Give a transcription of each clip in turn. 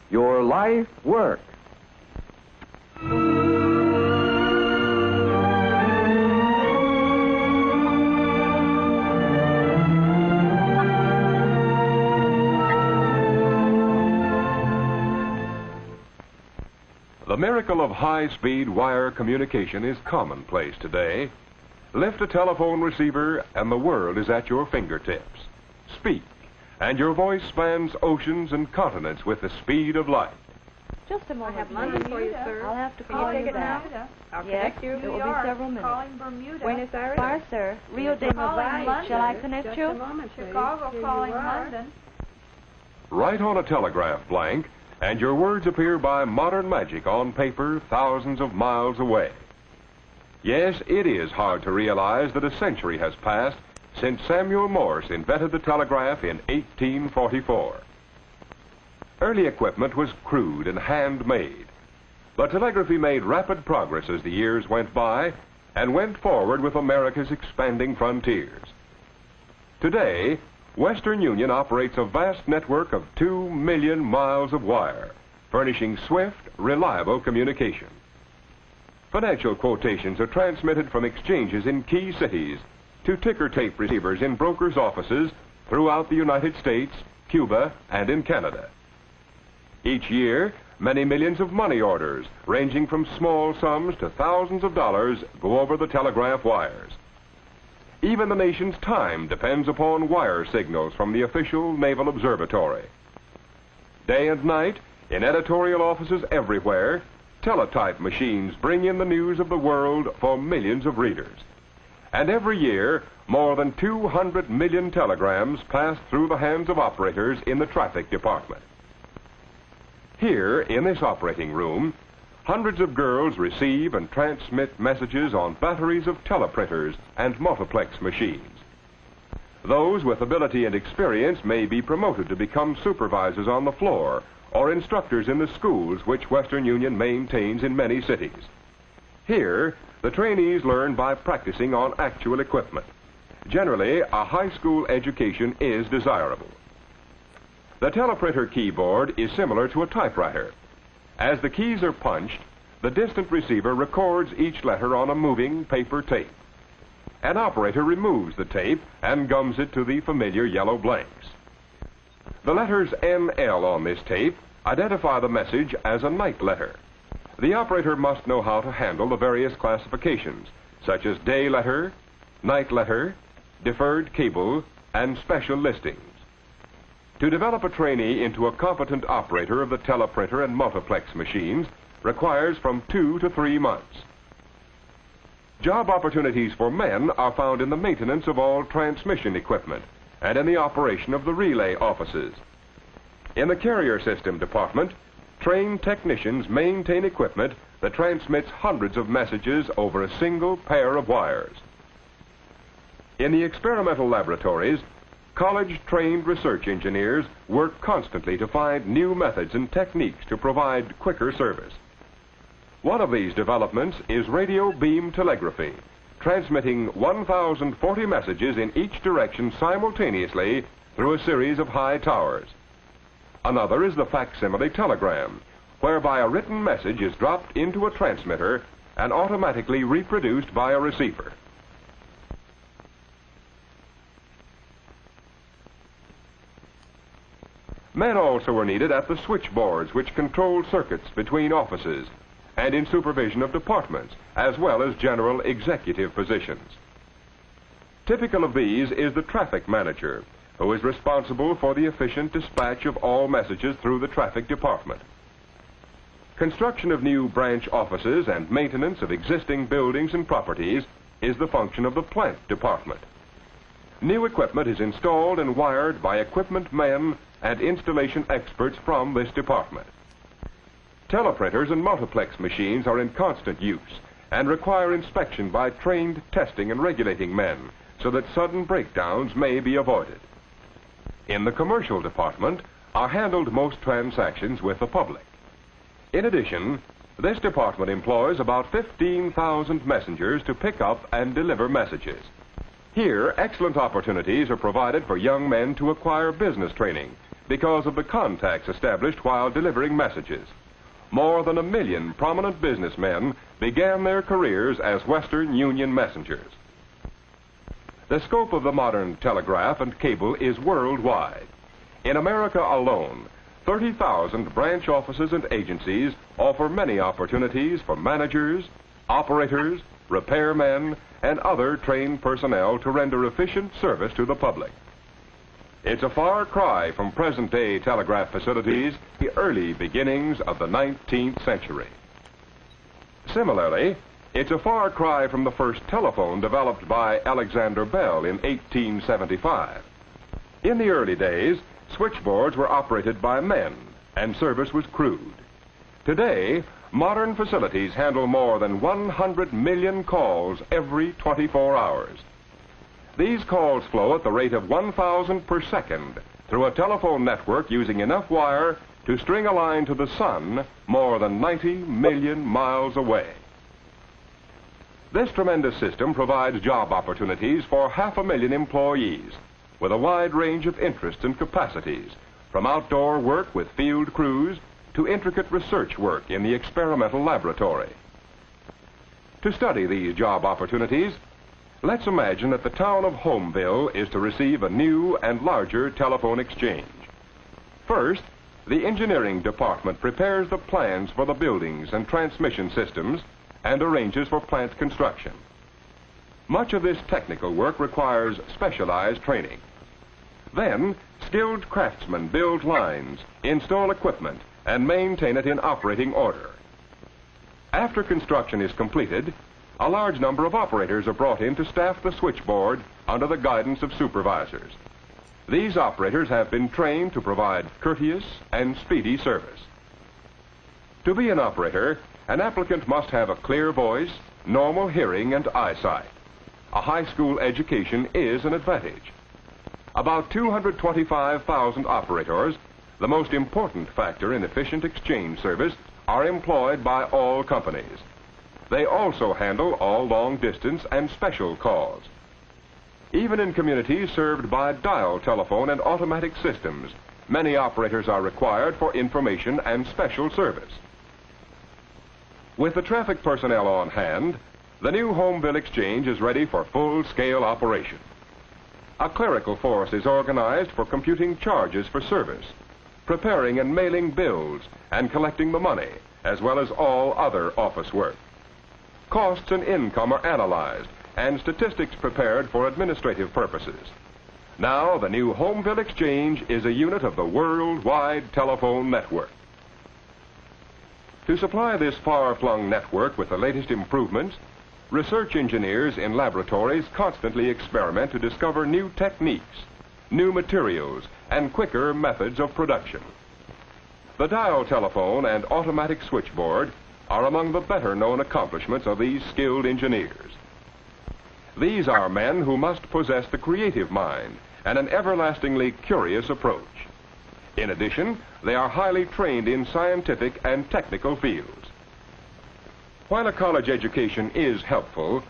your life work. The miracle of high-speed wire communication is commonplace today. Lift a telephone receiver and the world is at your fingertips. Speak, and your voice spans oceans and continents with the speed of light. Just a moment. I have London for you, sir. I'll have to Can call you take it back. now? I'll Yes, connect you. it will be several minutes. Calling Bermuda. Buenos Aires. Far, sir. Rio de Janeiro. Shall I connect Just you? a moment, Chicago calling London. Write on a telegraph blank, and your words appear by modern magic on paper thousands of miles away. Yes, it is hard to realize that a century has passed since Samuel Morse invented the telegraph in 1844. Early equipment was crude and handmade, but telegraphy made rapid progress as the years went by and went forward with America's expanding frontiers. Today, Western Union operates a vast network of 2 million miles of wire, furnishing swift, reliable communication. Financial quotations are transmitted from exchanges in key cities to ticker tape receivers in brokers' offices throughout the United States, Cuba, and in Canada. Each year, many millions of money orders, ranging from small sums to thousands of dollars, go over the telegraph wires. Even the nation's time depends upon wire signals from the official Naval Observatory. Day and night, in editorial offices everywhere, teletype machines bring in the news of the world for millions of readers. And every year, more than 200 million telegrams pass through the hands of operators in the traffic department. Here, in this operating room, hundreds of girls receive and transmit messages on batteries of teleprinters and multiplex machines. Those with ability and experience may be promoted to become supervisors on the floor or instructors in the schools which Western Union maintains in many cities. Here, the trainees learn by practicing on actual equipment. Generally, a high school education is desirable. The teleprinter keyboard is similar to a typewriter. As the keys are punched, the distant receiver records each letter on a moving paper tape. An operator removes the tape and gums it to the familiar yellow blanks. The letters NL on this tape identify the message as a night letter. The operator must know how to handle the various classifications, such as day letter, night letter, deferred cable, and special listings. To develop a trainee into a competent operator of the teleprinter and multiplex machines requires from 2 to 3 months. Job opportunities for men are found in the maintenance of all transmission equipment and in the operation of the relay offices. In the carrier system department, trained technicians maintain equipment that transmits hundreds of messages over a single pair of wires. In the experimental laboratories, college-trained research engineers work constantly to find new methods and techniques to provide quicker service. One of these developments is radio beam telegraphy, transmitting 1,040 messages in each direction simultaneously through a series of high towers. Another is the facsimile telegram, whereby a written message is dropped into a transmitter and automatically reproduced by a receiver. Men also are needed at the switchboards which control circuits between offices and in supervision of departments, as well as general executive positions. Typical of these is the traffic manager, who is responsible for the efficient dispatch of all messages through the traffic department. Construction of new branch offices and maintenance of existing buildings and properties is the function of the plant department. New equipment is installed and wired by equipment men and installation experts from this department. Teleprinters and multiplex machines are in constant use and require inspection by trained testing and regulating men so that sudden breakdowns may be avoided. In the commercial department are handled most transactions with the public. In addition, this department employs about 15,000 messengers to pick up and deliver messages. Here, excellent opportunities are provided for young men to acquire business training because of the contacts established while delivering messages. More than 1 million prominent businessmen began their careers as Western Union messengers. The scope of the modern telegraph and cable is worldwide. In America alone, 30,000 branch offices and agencies offer many opportunities for managers, operators, repairmen, and other trained personnel to render efficient service to the public. It's a far cry from present-day telegraph facilities, the early beginnings of the 19th century. Similarly, it's a far cry from the first telephone developed by Alexander Bell in 1875. In the early days, switchboards were operated by men, and service was crude. Today, modern facilities handle more than 100 million calls every 24 hours. These calls flow at the rate of 1,000 per second through a telephone network using enough wire to string a line to the sun more than 90 million miles away. This tremendous system provides job opportunities for 500,000 employees with a wide range of interests and capacities, from outdoor work with field crews to intricate research work in the experimental laboratory. To study these job opportunities, let's imagine that the town of Homeville is to receive a new and larger telephone exchange. First, the engineering department prepares the plans for the buildings and transmission systems and arranges for plant construction. Much of this technical work requires specialized training. Then, skilled craftsmen build lines, install equipment, and maintain it in operating order. After construction is completed, a large number of operators are brought in to staff the switchboard under the guidance of supervisors. These operators have been trained to provide courteous and speedy service. To be an operator, an applicant must have a clear voice, normal hearing, and eyesight. A high school education is an advantage. About 225,000 operators, the most important factor in efficient exchange service, are employed by all companies. They also handle all long-distance and special calls. Even in communities served by dial telephone and automatic systems, many operators are required for information and special service. With the traffic personnel on hand, the new Homeville Exchange is ready for full-scale operation. A clerical force is organized for computing charges for service, preparing and mailing bills, and collecting the money, as well as all other office work. Costs and income are analyzed, and statistics prepared for administrative purposes. Now, the new Homeville Exchange is a unit of the worldwide telephone network. To supply this far-flung network with the latest improvements, research engineers in laboratories constantly experiment to discover new techniques, new materials, and quicker methods of production. The dial telephone and automatic switchboard are among the better-known accomplishments of these skilled engineers. These are men who must possess the creative mind and an everlastingly curious approach. In addition, they are highly trained in scientific and technical fields. While a college education is helpful,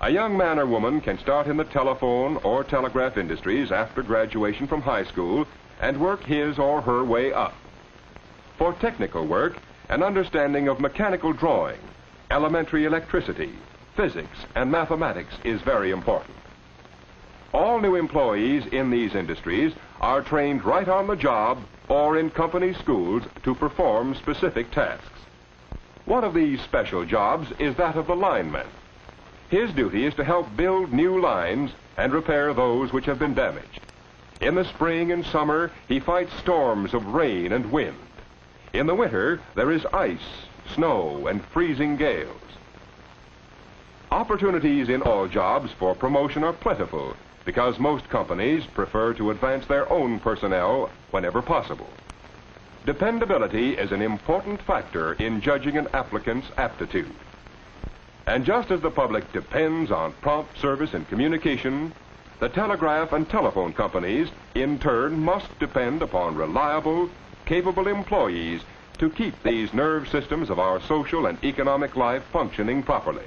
a young man or woman can start in the telephone or telegraph industries after graduation from high school and work his or her way up. For technical work, an understanding of mechanical drawing, elementary electricity, physics, and mathematics is very important. All new employees in these industries are trained right on the job or in company schools to perform specific tasks. One of these special jobs is that of the lineman. His duty is to help build new lines and repair those which have been damaged. In the spring and summer, he fights storms of rain and wind. In the winter, there is ice, snow, and freezing gales. Opportunities in all jobs for promotion are plentiful because most companies prefer to advance their own personnel whenever possible. Dependability is an important factor in judging an applicant's aptitude. And just as the public depends on prompt service and communication, the telegraph and telephone companies, in turn, must depend upon reliable, capable employees to keep these nerve systems of our social and economic life functioning properly.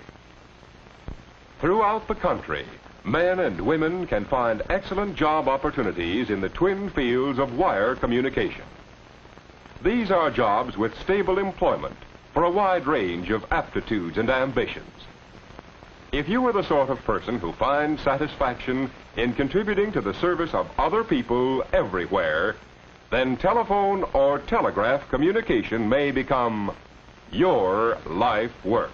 Throughout the country, Men and women can find excellent job opportunities in the twin fields of wire communication. These are jobs with stable employment for a wide range of aptitudes and ambitions. If you are the sort of person who finds satisfaction in contributing to the service of other people everywhere, then telephone or telegraph communication may become your life work.